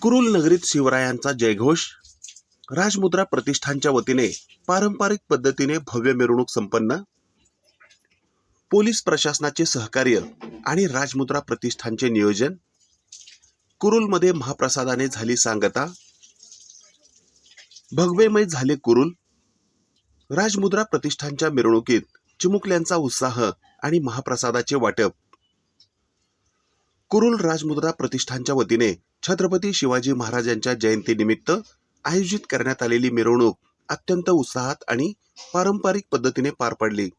कुरुल नगरीत शिवरायांचा जयघोष. राजमुद्रा प्रतिष्ठानच्या वतीने पारंपरिक पद्धतीने भव्य मिरवणूक संपन्न. पोलीस प्रशासनाचे सहकार्य आणि राजमुद्रा प्रतिष्ठानचे नियोजन. कुरुलमध्ये महाप्रसादाने झाली सांगता. भगवेमय झाले कुरुल. राजमुद्रा प्रतिष्ठानच्या मिरवणुकीत चिमुकल्यांचा उत्साह आणि महाप्रसादाचे वाटप. कुरुल राजमुद्रा प्रतिष्ठानच्या वतीने छत्रपती शिवाजी महाराजांच्या जयंतीनिमित्त आयोजित करण्यात आलेली मिरवणूक अत्यंत उत्साहात आणि पारंपरिक पद्धतीने पार पडली.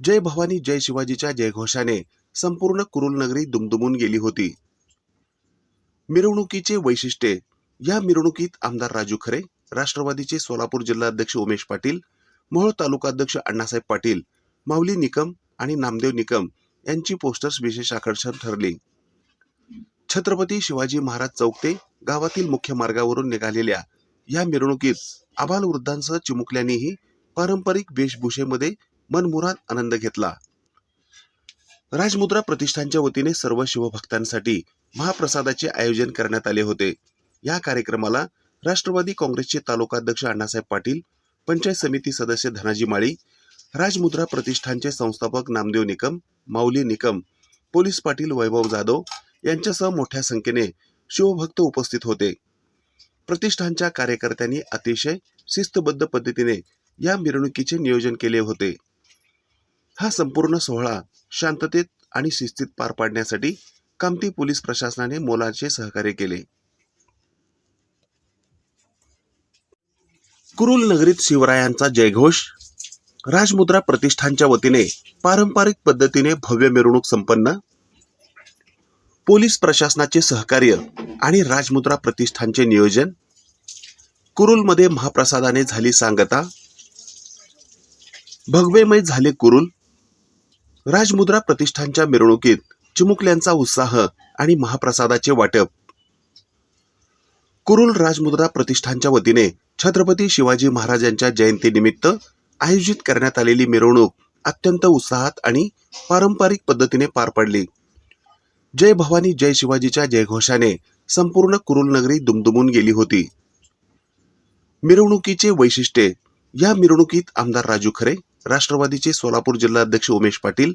जय भवानी जय शिवाजीच्या जयघोषाने संपूर्ण कुरुल नगरी दुमदुमून गेली होती. मिरवणुकीचे वैशिष्ट्ये. या मिरवणुकीत आमदार राजू खरे, राष्ट्रवादीचे सोलापूर जिल्हाध्यक्ष उमेश पाटील, मोहोळ तालुकाध्यक्ष अण्णासाहेब पाटील, माऊली निकम आणि नामदेव निकम यांची पोस्टर्स विशेष आकर्षण ठरली. छत्रपती शिवाजी महाराज चौक ते गावातील मुख्य मार्गावरून निघालेल्या या मिरवणुकीत आबालवृद्धांसह चिमुकल्यांनीही पारंपरिक वेशभूषेमध्ये मनमुराद आनंद घेतला. राजमुद्रा प्रतिष्ठानच्या वतीने सर्व शिवभक्तांसाठी महाप्रसादाचे आयोजन करण्यात आले होते. या कार्यक्रमाला राष्ट्रवादी काँग्रेसचे तालुकाध्यक्ष अण्णासाहेब पाटील, पंचायत समिती सदस्य धनाजी माळी, राजमुद्रा प्रतिष्ठानचे संस्थापक नामदेव निकम, माऊली निकम, पोलीस पाटील वैभव जाधव यांच्यासह मोठ्या संख्येने शिवभक्त उपस्थित होते. प्रतिष्ठानच्या कार्यकर्त्यांनी अतिशय शिस्तबद्ध पद्धतीने या मिरवणुकीचे नियोजन केले होते. हा संपूर्ण सोहळा शांततेत आणि शिस्तीत पार पाडण्यासाठी कामती पोलीस प्रशासनाने मोलाचे सहकार्य केले. कुरुल नगरीत शिवरायांचा जयघोष. राजमुद्रा प्रतिष्ठानच्या वतीने पारंपरिक पद्धतीने भव्य मिरवणूक संपन्न. पोलीस प्रशासनाचे सहकार्य आणि राजमुद्रा प्रतिष्ठानचे नियोजन. कुरुलमध्ये महाप्रसादाने झाली सांगता. भगवेमय झाले कुरुल. राजमुद्रा प्रतिष्ठानच्या मिरवणुकीत चिमुकल्यांचा उत्साह आणि महाप्रसादाचे वाटप. कुरुल राजमुद्रा प्रतिष्ठानच्या वतीने छत्रपती शिवाजी महाराजांच्या जयंतीनिमित्त आयोजित करण्यात आलेली मिरवणूक अत्यंत उत्साहात आणि पारंपरिक पद्धतीने पार पडली. जय भवानी जय शिवाजीच्या जयघोषाने संपूर्ण कुरुल नगरी दुमदुमून गेली होती. मिरवणुकीचे वैशिष्ट्ये. या मिरवणुकीत आमदार राजू खरे, राष्ट्रवादीचे सोलापूर जिल्हाध्यक्ष उमेश पाटील,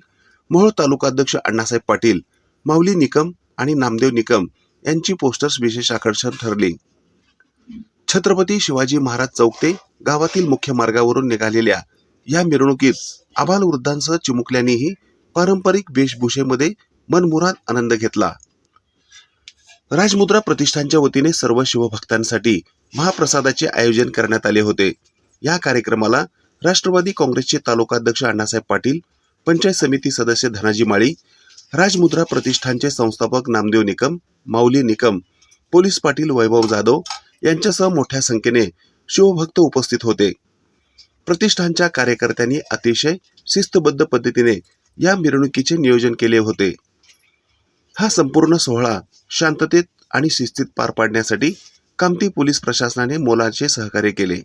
मोहोळ तालुकाध्यक्ष अण्णासाहेब पाटील, माऊली निकम आणि नामदेव निकम यांची पोस्टर्स विशेष आकर्षण ठरली. छत्रपती शिवाजी महाराज चौक ते गावातील मुख्य मार्गावरून निघालेल्या या मिरवणुकीत आबालवृद्धांसह चिमुकल्यांनीही पारंपरिक वेशभूषेमध्ये मनमुराद आनंद घेतला. राजमुद्रा प्रतिष्ठानच्या वतीने सर्व शिवभक्तांसाठी महाप्रसादाचे आयोजन करण्यात आले होते. या कार्यक्रमाला राष्ट्रवादी काँग्रेसचे तालुकाध्यक्ष अण्णासाहेब पाटील, पंचायत समिती सदस्य धनाजी माळी, राजमुद्रा प्रतिष्ठानचे संस्थापक नामदेव निकम, माऊली निकम, पोलीस पाटील वैभव जाधव यांच्यासह मोठ्या संख्येने शिवभक्त उपस्थित होते. प्रतिष्ठानच्या कार्यकर्त्यांनी अतिशय शिस्तबद्ध पद्धतीने या मिरवणुकीचे नियोजन केले होते. हा संपूर्ण सोहळा शांततेत आणि शिस्तीत पार पाडण्यासाठी कामती पोलीस प्रशासनाने मोलाचे सहकार्य केले.